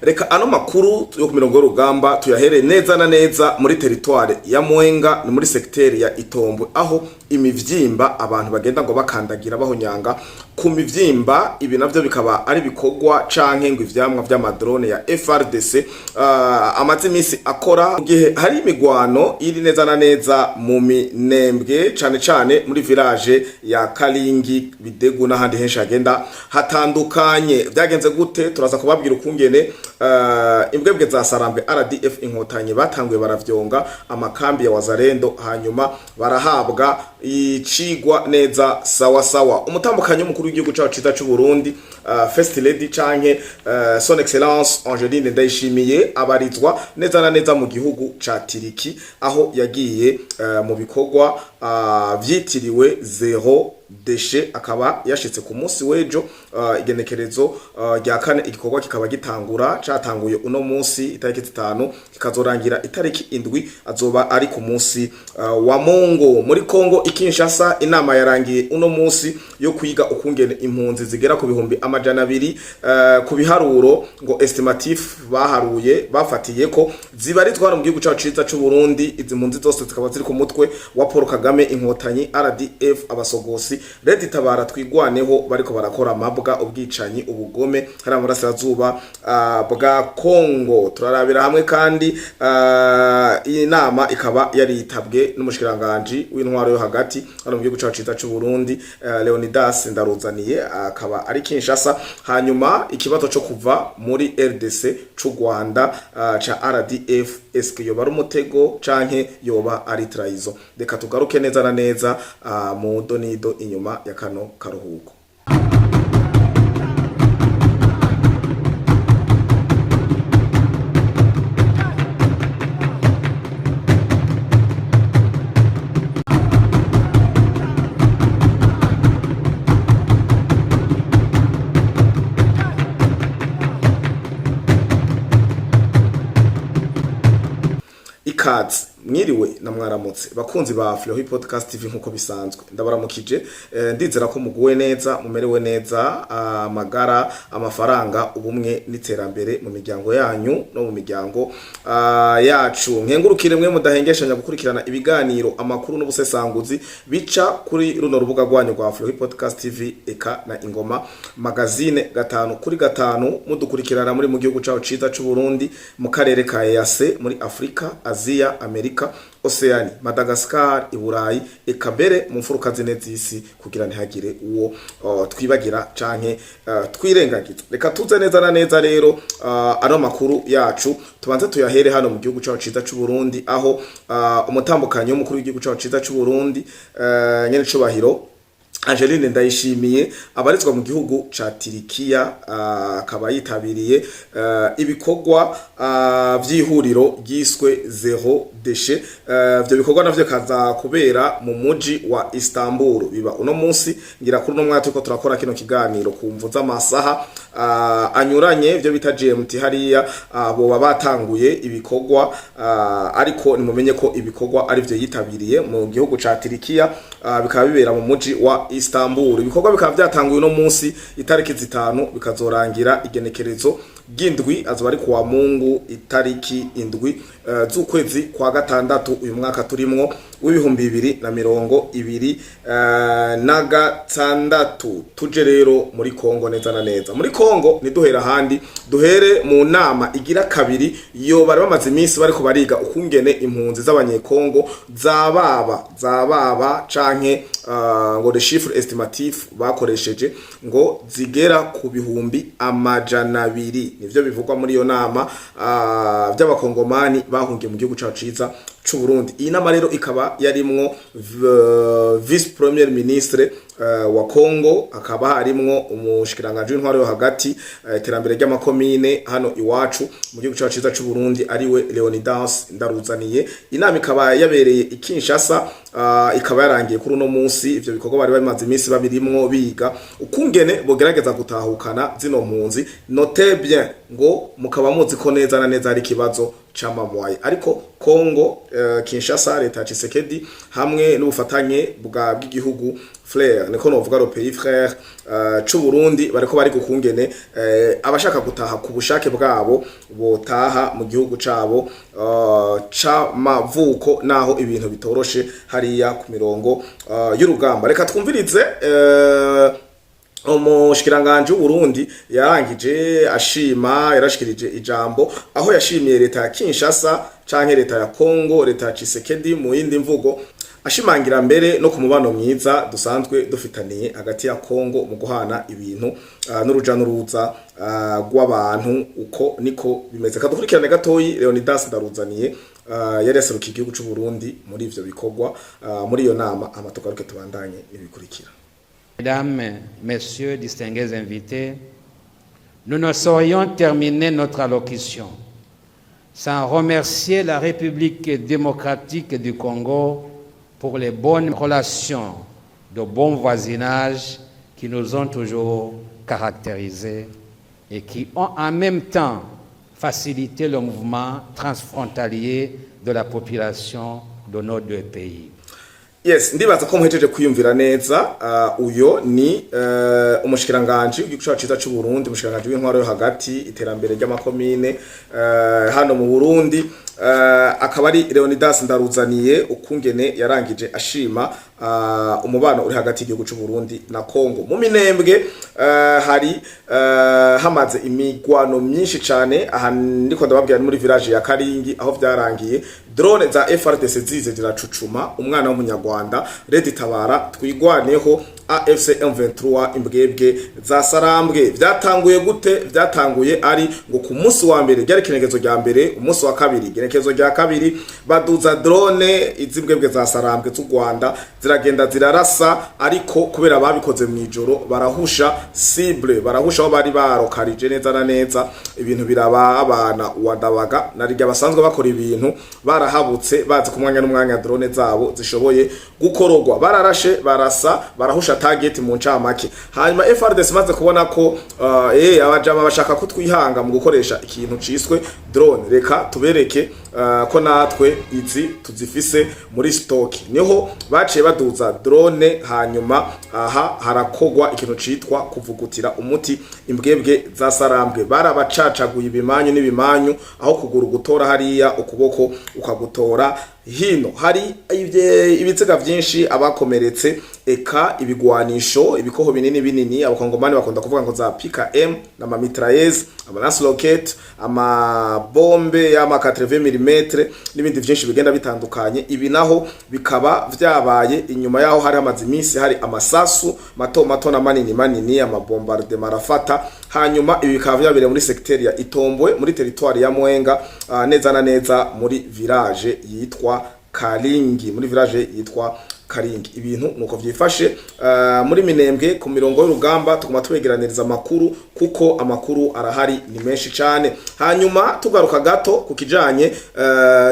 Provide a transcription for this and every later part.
Reka ano makuru yo ku mirongo y'urugamba tuyahere neza na neza muri territoire ya Mwenga ni muri secteur ya Itombwe aho imivyimba abantu bagenda ngo bakandagira bahonyanga ku mivyimba. Ibi navyo bikaba ari bikogwa canke ngo ivyamwa vy'amadrone ya FRDC amaze imisi akora gihe hari imigwano iri neza na neza mu Minembwe cane muri village ya Kalingi Bidegu n'ahandi henshi hagenda hatandukanye. Byagenze gute turaza kubabwira ukungene imbwebwe za Sarambwe RDF inkotanyi batanguye baravyonga amakambi ya Wazalendo hanyuma barahabwa icigwa neza sawa. Umutambukanyo mukuru w'igihugu cyacu ciza cy'u Burundi First Lady canke Son Excellence Angeline Ndayishimiye abarizwa neza na neza mu gihugu ca Tiriki aho yagiye mu bikorwa vyitiriwe zero deshe. Akaba yashitse ku munsi wejo igenekerezo rya kane. Igikorwa kikaba gitangura catanguye uno munsi itariki 5 kikazorangira itariki 7 azoba ari ku munsi wa Mungu. Muri Kongo Kinshasa inama yarangiye uno munsi yo kwiga ukungene impunzi zigera ku bihumbi 200 ku biharuro ngo estimatif baharuye bafatiye ko zibarizwa mu gihugu cyacu ciza cy'u Burundi. Izi mpunzi zose zikaba ziri ku mutwe wa Paul Kagame, inkotanyi, RDF, abasogosi, Red Tabara twigwaneho bariko barakora mabwa ubwicanyi ubugome hari amurasirazuba bwa Kongo. Turarabira hamwe kandi iyi nama ikaba yari yitabwe n'umushikiranganje w'intwaro yo hagati hano mu gihugu cyacu ciza cy'u Burundi Leonidas Ndaruzaniye akaba ari Kinshasa. Hanyuma ikibazo cyo kuva muri RDC c'u Rwanda ca RDF eske yoba ari umutego canke yoba ari traizo. Reka tugaruke neza na neza mu donido inyuma ya kano karuhuko. Ikaze mwiriwe na mwaramutse bakunzi ba Flohi Podcast TV nkuko bisanzwe ndabaramukije. Ndizera ko muguwe neza mumerewe neza amagara amafaranga ubumwe n'iterambere mu miryango yanyu no mu miryango yacu. Nkengurukire mwe mudahengeshanya gukurikirana ibiganiro amakuru n'ubusesanguzi bica kuri runo rubuga rwanyu rwa Flohi Podcast TV eka na Ingoma magazine 5x5 mudukurikirana muri mu gihugu cyacu ciza cy'u Burundi mu karere ka EAC muri Afrika, Asia, Amerika, Oceania, Madagascar, Iburayi eka mbere mu mfuruka zine z'isi kugira ntihagire uwo twibagira canke twirengagiza. Reka tuze neza na neza rero ano makuru yacu tubanze tuyahere hano mu gihugu cyacu ciza cy'u Burundi aho umutambukanyo mukuru w'igihugu cyacu ciza cy'u Burundi nyene cubahiro Angeline Ndayishimiye abarizwa mu gihugu ca Tirikiya akaba yitabiriye ibikorwa vy'ihuriro giswe zero deshe. Byo bikorwa navyo kaza kubera mu muji wa Istanbul. Biba uno munsi ngira kuri no mwaka tuko turakora kino kiganiro kumvu z'amasaha anyuranye byo bita GMT hariya bo batanguye ibikorwa ariko nimumenye ko ibikorwa ari byo yitabiriye mu gihugu ca Tirikiya bikaba bibera mu muji wa Istanbul. Ibikorwa bikaba byatanguye no munsi itariki 5 bikazorangira igenekerezo gindwi azoba ari kuwa Mungu itariki 7 z'ukwezi kwa gatandatu uyu mwaka turimwo w'ibihumbi 2026. Tuje rero muri Kongo neza na neza. Muri Kongo niduhera handi duhere mu nama igira kabiri yo bari bamaze iminsi bari ko bariga ukungene impunzi z'abanyekongo zababa canke ngo de chiffre estimatif bakoresheje ngo zigera ku bihumbi 200. Nivyo bivugwa muri yo nama by'abakongomani bahungiye mu gihugu cyacu ciza cy'u Burundi. Iyi nama rero ikaba yarimwo vice premier ministre wa Kongo, akaba harimwo umushikiranganje w'intwaro yo hagati iterambere ry'amakomine hano iwacu mu gihugu cyacu ciza cy'u Burundi ariwe Leonidas Ndaruzaniye. Inama ikaba yabereye i Kinshasa ikaba yarangiye kuri uno munsi. Ivyo bikorwa bari bamaze iminsi babirimwo biga ukungene bogerageza gutahukana zino mpunzi. Notez bien ngo mukaba muzi ko neza na neza ari kibazo chamamwaye ariko Kongo Kinshasa leta Tshisekedi hamwe n'ubufatanye bw'igihugu frère niko novuga le pays frère c'u Burundi bariko bari gukungene abashaka gutaha ku bushake bwabo botaha mu gihugu cabo c'amavuko naho ibintu bitoroshe hariya ku mirongo y'urugamba. Reka twumvirize umushikiranganje w'Uburundi yarangije yarashikirije ijambo aho yashimiye leta ya Kinshasa canke leta ya Kongo, leta ya Tshisekedi mu yindi mvugo, ashimangira mbere no ku mubano mwiza dusanzwe dufitaniye hagati ya Kongo mu guhana ibintu n'uruja n'uruza rw'abantu. Uko niko bimeze. Kadukurikirane gatoyi Leonidas Ndaruzaniye yari yaserukiye igihugu c'u Burundi muri ivyo bikorwa muri iyo nama. Amatugaruke tubandanye ibikurikira. Mesdames, Messieurs, distingués invités, nous ne saurions terminer notre allocution sans remercier la République démocratique du Congo pour les bonnes relations de bon voisinage qui nous ont toujours caractérisés et qui ont en même temps facilité le mouvement transfrontalier de la population de nos deux pays. Yes, ndibaza ko muhejeje kwiyumvira neza uyo ni umushikiranganje w'igihugu ciza c'u Burundi, umushikiranganje w'intwaro yo hagati, iterambere ry'amakomine hano mu Burundi, akaba ari Leonidas Ndaruzaniye ukungene yarangije ashima umubano uri hagati y'igihugu c'u Burundi na Kongo. Mu minembwe hari hamaze imigwano myinshi cane, aha ndiko ndababwira muri village ya Karingi aho vyarangiye drone za FRDC zize ziracucuma umwana w'umunyarwanda Red Tabara twigwaneho AFC M23 imbwebwe za Sarambwe. Vyatanguye gute? Vyatanguye ari ngo ku munsi wa mbere ryari kinekezo rya mbere, umunsi wa kabiri kinekezo rya kabiri baduza drone izimbwebwe za Sarambwe z'u Rwanda ziragenda zirarasa, ariko kubera babikoze mu ijoro barahusha cible, barahusha aho bari barokarije neza na neza. Ibintu biraba abana uwandabaga narirya basanzwe bakora ibintu barahabutse bazi kumwanya n'umwanya drone zabo zishoboye gukorogwa, bararashe barasa barahusha target mu ncamake. Hanyuma FRDC maze kubona ko abajama bashaka kutwihanga mu gukoresha ikintu ciswe drone, reka tubereke ko natwe izi tuzifise muri stock, niho baciye baduza drone. Hanyuma aha harakogwa ikintu citwa kuvugutira umuti imbwebwe za Sarambwe. Barabacacaguye ibimanyu n'ibimanyu, aho kugura gutora hariya ukuboko ukagutora hino. Hari ibitsiga vyinshi abakomeretse, eka ibigwanisho ibikoho binini binini abakongomani bakunda kuvuga ngo za PKM na mamitrailleuses, amalance rocket, amabombe y'ama 80 mm n'ibindi vyinshi bigenda bitandukanye. Ibi naho bikaba vyabaye inyuma yaho hari amazi iminsi hari amasasu mato mato na manini manini amabombarde marafata. Hanyuma ibi bikaba vyabere muri secteur ya Itombwe muri territoire ya Mwenga, neza na neza muri village yitwa Karingi, muri village yitwa Karingi. Ibintu nuko vyifashe muri minembwe ku mirongo y'urugamba. Tuguma twegeraniriza amakuru kuko amakuru arahari ni menshi cyane. Hanyuma tugaruka gato ku kijanye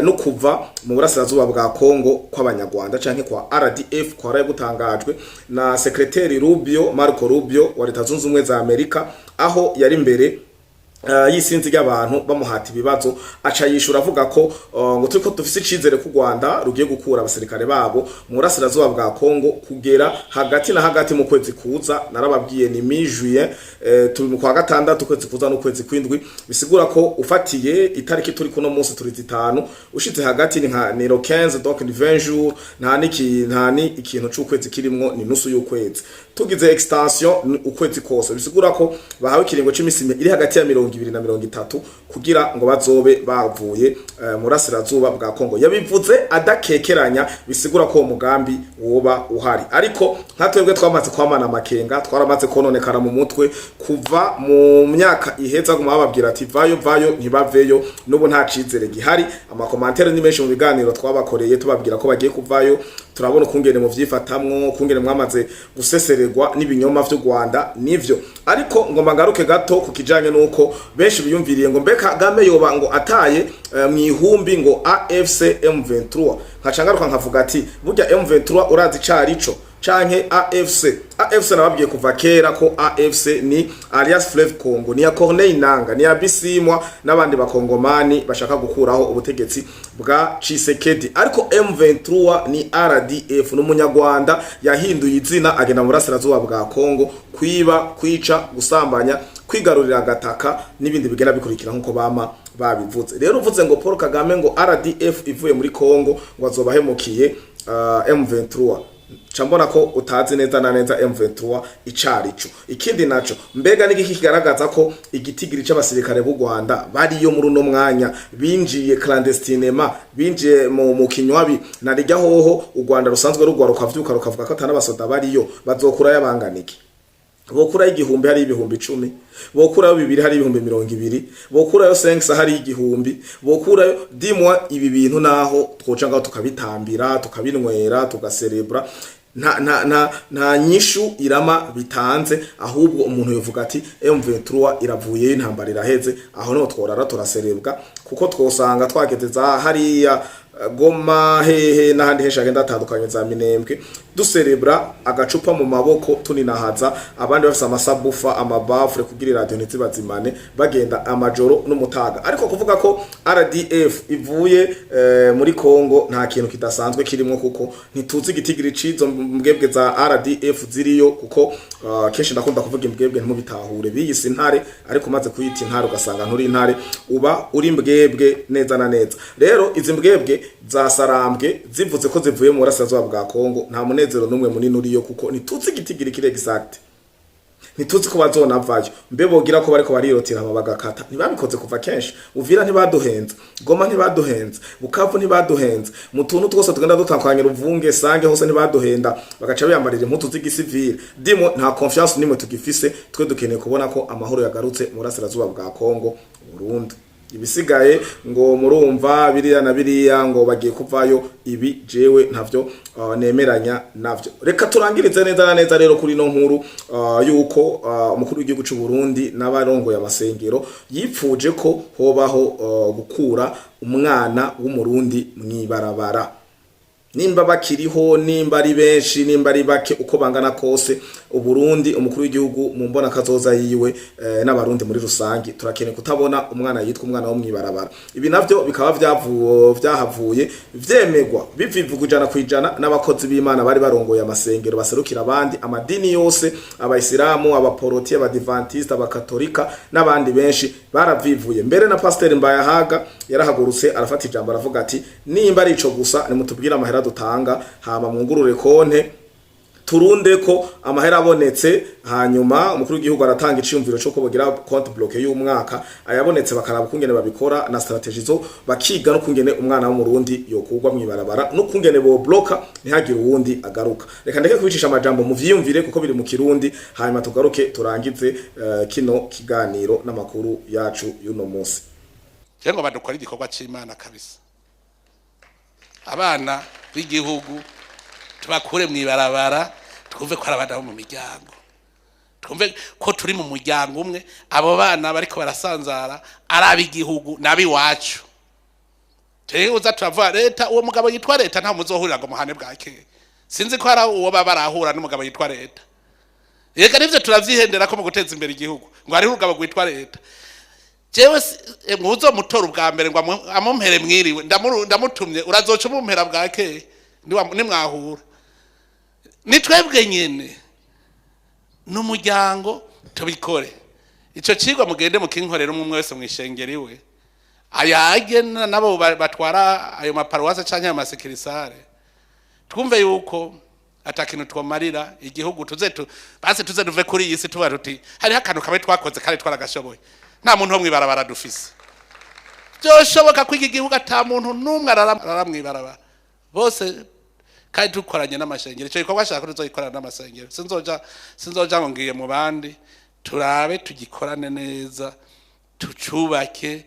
no kuva mu burasirazuba bwa Kongo kw'abanyarwanda canke kwa RDF kwaraye gutangajwe na Secretary Rubio, Marco Rubio wa Leta Zunze Ubumwe za Amerika, aho yari mbere yisinzi y'abantu bamuhata ibibazo aca yishura avuga ko ngo turiko dufise icizere ku Rwanda rugiye gukura abasirikare babo mu burasirazuba bwa Kongo kugera hagati na hagati mu kwezi kuza. Narababwiye ni mi-juillet, turi mu kwa gatandatu kwezi kuza no kwezi kwindwi, bisigura ko ufatiye itariki turi kuno munsi turi 5 ushitse hagati ni nka nero 15, donc ni 20 jours, nta ni ikintu c'ukwezi kirimwo ni nusu y'ukwezi. Tugize extension ukwezi kose, bisigura ko bahawe ikiringo c'imisi iri hagati ya 20 na 30 kugira ngo bazobe bavuye mu rasirazuba bwa Kongo. Yabivuze adakekeranya, bisigura ko umugambi woba uhari, ariko nka twebwe twamaze kwamana amakenga, twaramaze kononekara mu mutwe kuva mu myaka iheza guma bababwira ati vayo ntibaveyo. Nubu nta cizere gihari. Amakomantere ni menshi mu biganiro twabakoreye tubabwira ko bagiye kuvayo. Turabona ukungene mu vyifatamwo, ukungene mwamaze gusesererwa n'ibinyoma vy'u Rwanda nivyo. Ariko ngomba ngaruke gato ku kijanye nuko benshi biyumviriye ngo mbeka Kagame yoba ngo ataye mwihumbi ngo AFC M23. Nkacangaruka nkavuga ati burya M23 urazi carico canke AFC nababwiye kuva kera ko AFC ni Alliance Fleuve Congo, ni ya Corneille Nangaa, ni ya Bisimwa n'abandi bakongomani bashaka gukuraho ubutegetsi bwa Tshisekedi. Ariko M23 ni RDF, n'umunyarwanda yahinduye izina agenda mu burasirazuba bwa Congo kwiba, kwica, gusambanya, kwigarurira agataka n'ibindi bigenda bikurikira nkuko bama babivuze. Rero uvuze ngo Paul Kagame ngo RDF ivuye muri Congo ngo azobahemukiye M23, chambona ko utazi neza na neza M23 icarico. Ikindi naco mbega n'igiki kigaragaza ko igitigiri c'abasirikare b'u Rwanda bariyo muri uno mwanya binjiye clandestinement, binjiye mu kinywabi na rijya hoho u Rwanda rusanzwe rugwaruka vyuka rukavuga ko atanabasoda bariyo bazokura yabanganiki. Bokura igihumbi hari ibihumbi 10, bokura bibiri hari ibihumbi 20, bokura yo 5 hari igihumbi, bokura dimwa ibi bintu naho twoca ngaho tukabitambira, tukabinwera, tugaserebra. Nta nyishu irama bitanze, ahubwo umuntu yovuga ati M23 iravuye intambara iraheze, aho no tworara turaserebwa kuko twosanga twageze za hariya Goma hehe n'ahandi hesha agenda atandukanye za Minembwe duserebra agacupa mu maboko tuninahaza, abandi bafite amasabufa amabafure kugira radio ntizibazimane bagenda amajoro n'umutaga. Ariko kuvuga ko RDF ivuye muri Congo nta kintu kidasanzwe kirimo, kuko ntituzi igitigiri cizo mbwebwe za RDF ziriyo, kuko kenshi ndakunda kuvuga imbwebwe ntimubitahure biyise intare, ariko maze kuyita intare ugasanga nturi intare, uba uri mbwebwe neza na neza. Rero izi mbwebwe zasarambwe zivuze ko zivuye mu burasirazuba bwa Congo, nta munezero numwe munini uriyo, kuko ntituzi igitigiri kire exact, ntituzi ko bazonavayo. Mbe bogira ko bariko barirotira bagakata, ntibabikoze kuva kenshi. Uvira ntibaduhenze, Goma ntibaduhenze, Bukavu ntibaduhenze, mu tuntu twose tugenda dutakwanya Ruvunge Sange hose ntibaduhenda, bagaca biyambarira imputu z'igisivile. Dimo nta confiance nimwe tugifise, twe dukeneye kubona ko amahoro yagarutse mu burasirazuba bwa Congo burundu. Ibisigaye ngo murumva biriya na biriya ngo bagiye kuvayo, ibi jewe ntavyo nemeranya navyo. Reka turangirize neza na neza rero kuri no nkuru yuko umukuru w'igihugu cy'u Burundi n'abarongo y'amasengero yipfuje ko hobaho gukura umwana w'umurundi mwibarabara. Nimba bakiriho, nimba ari benshi, nimba ari bake, uko bangana kose, Uburundi umukuru w'igihugu mu mbona kazoza yiwe n'abarundi muri rusangi turakeneye kutabona umwana yitwa umwana wo mwibarabara. Ibi navyo bikaba vyahavuye vyemegwa bivivugujana kwijana n'abakozi b'Imana bari barongoye amasengero baserukira abandi amadini yose, abayisilamu, abaporoti, abadivantiste, abakatolika n'abandi benshi baravivuye. Mbere na Pasteur Mbayahaga yarahagurutse arafata ijambo aravuga ati nimba ari ico gusa nimutubwira amahera dutanga, hama mwungurure konte turunde ko amahera abonetse, hanyuma umukuru w'igihugu aratanga iciyumviro cyo ko bagira compte bloqué y'umwaka, ayabonetse bakaraba kungene babikora na strategy zo bakiga no kungene umwana w'umurundi yokugwa mwibarabara no kungene bo bloka ntihagire uwundi agaruka. Reka ndeke kubicisha amajambo mu vyiyumvire kuko biri mu Kirundi, hanyuma tugaruke turangize kino kiganiro n'amakuru yacu y'uno munsi. Jengo badukora igikorwa c'Imana kabisa. Abana b'igihugu tubakure mwibarabara, twumve ko arabada mu miryango, twumve ko turi mu muryango umwe. Abo bana bariko barasanzara arabi igihugu nabi wacu. Uza turavuga leta, uwo mugabo yitwa leta nta muzohurira ngo muhane bwake. Sinzi ko ara uwo babarahura n'umugabo yitwa leta. Yega nivyo turavyihendera ko mu guteza imbere igihugu ngo ari urugabo gwitwa leta. Jewe muzo mutora ubwa mbere ngo amumpere mwiriwe ndamutumye urazoca umumpera bwake ni mwahura. Ni twebwe nyene n'umuryango tubikore. Ico cigwa mugende mukinkorera umwe wese mwishengeri we, ayage nabo batwara ayo maparuwase canke ayo masekirisare, twumve yuko atakintu twomarira igihugu. Base tuze duve kuri iyi si tuba tuti hari akantu kabe twakoze kare twaragashoboye. Nta muntu wo mwibarabara dufise. Byoshoboka ko iki gihugu ata muntu numwe araramwibarabara. Bose kandi dukoranye n'amashengero. Ico gikorwa shaka tuzoyikorana n'amasengero. Sinzoja ngo ngiye mu bandi. Turabe tugikorane neza, tucubake,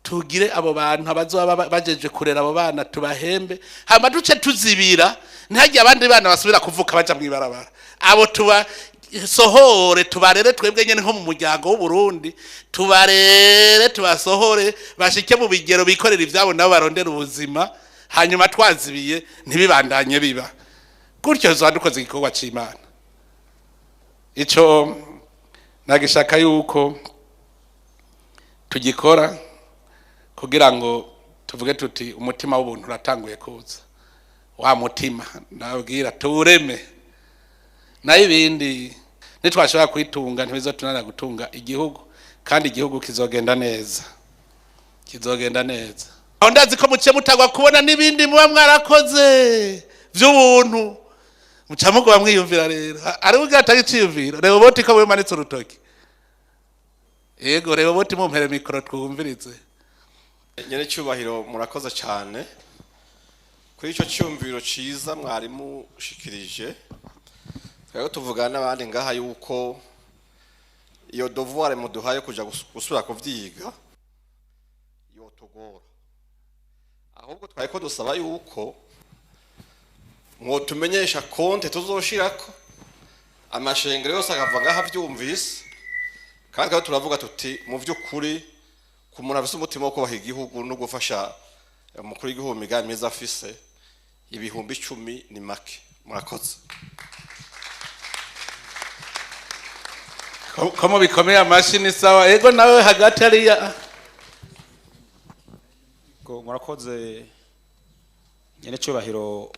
tugire abo bantu abazoba bajeje kurera abo bana tubahembe, hama duce tuzibira ntagiye abandi bana basubira kuvuka baja mwibarabara. Abo tuba sohore tubarere twebwe nyene nko mu muryango w'u Burundi, tubarere tubasohore bashike mu bigero bikorera ivyabo nabo barondera ubuzima, hanyuma twazibiye ntibibandanye biba. gutyo tuzoba dukoze igikorwa c'Imana. Ico nagishaka yuko tugikora kugira ngo tuvuge tuti umutima w'ubuntu uratanguye kuza. Wa mutima nabwira tuwureme, nayo ibindi nitwashobora kwitunga ntibizotunanira gutunga igihugu, kandi igihugu kizogenda neza, kizogenda neza. Aho ndazi ko muce mutagwa kubona n'ibindi muba mwarakoze vy'ubuntu, muca mugwa mwiyumvira rero ari bugata giciyumvira rero boti ko wemanitse urutoki. Yego rero boti mumpere mikoro twumvirize. Nyene cyubahiro murakoze cyane kuri ico cyumviro ciza mwarimu ushikirije. Rero tuvugana n'abandi ngaha yuko iyo devoir muduhaye kuja gusubira kuvyiga yo tugora, ahubwo twari ko dusaba yuko mwotumenyesha konte tuzoshirako amashengero yose akava ngaha vyumvise, kandi kandi turavuga tuti mu vy'ukuri ku muntu afise umutima wo kubaha igihugu no gufasha umukuru w'igihugu migambi myiza afise, ibihumbi 10 ni make. Murakoze. Komo bikomeye amashini sawa. Ego nawe hagati ariya. Ko murakoze nyene cyubahiro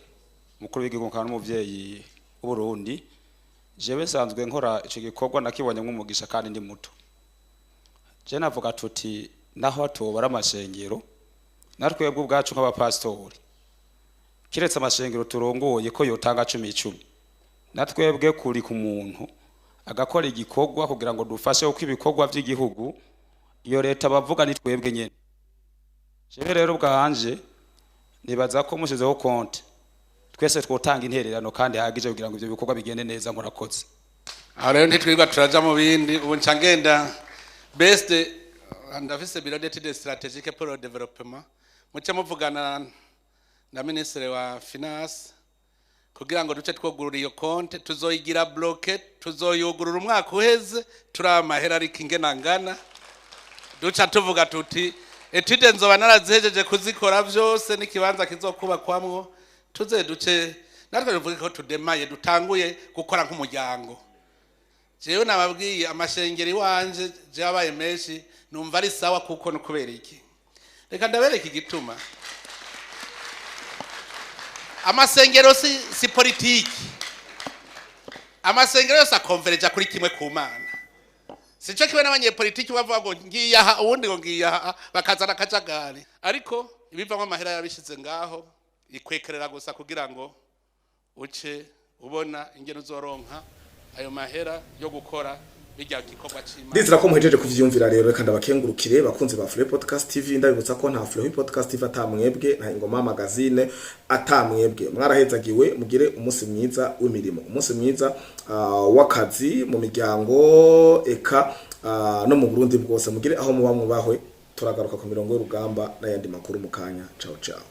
mukuru w'igihugu kandi n'umuvyeyi w'Uburundi. Jewe sanzwe nkora ico gikorwa nakibonye nk'umugisha kandi ndi muto. Je navuga tuti naho atobara amashengero natwebwe ubwacu nk'abapastori, kiretse amashengero turongoye ko yotanga 10 natwebwe kuri ku muntu agakora igikorwa kugira ngo dufashe uko ibikorwa by'igihugu iyo leta bavuga ni twebwe nyene. Jewe rero bwanje nibaza ko mushizeho konte twese twotanga intererano kandi hagije kugira ngo ivyo bikorwa bigende neza. Murakoze. Aho rero ntitwirirwa turaja mu bindi, ubu ncangenda best ndafise biro d'études stratégiques pour le développement, muce muvugana na ministre wa finance kugira ngo duce twogurura iyo konte, tuzoyigira bloqué, tuzoyugurura umwaka uheze turamahera ariko ingenangana, duca tuvuga tuti etude nzoba narazihejeje kuzikora vyose n'ikibanza kizokubakwamwo, tuze duce natwe tuvuge ko tudemaye dutanguye gukora nk'umuryango. Jewe nababwiye amashengeri wanje je abaye menshi numva ari sawa kuko no kubera iki. Reka ndabereka igituma. Amasengero si politiki. Amasengero yose akonvereja kuri kimwe ku Mana. Sico kiwe n'abanye politiki bavuga ngo ngiye aha ubundi ngo ngiye aha bakazana kajagari. Ariko ibivamo amahera yabishize ngaho ikwekerera gusa kugira ngo uce ubona ingene uzoronka ayo mahera yo gukora bijya gikorwa c'Imana. Ndizira ko muhejeje kuvyumvira rero, reka ndabakengurukire bakunze ba Flow Podcast TV. Ndabibutsa ko nta Flow Podcast TV atamwebwe, nta Ingoma Magazine atamwebwe. Mwarahezagiwe, mugire umunsi mwiza w'imirimo, umunsi mwiza w'akazi mu miryango eka no mu Burundi bwose. Mugire aho muba mwubahwe. Turagaruka ku mirongo y'urugamba n'ayandi makuru mu kanya. Ciao ciao.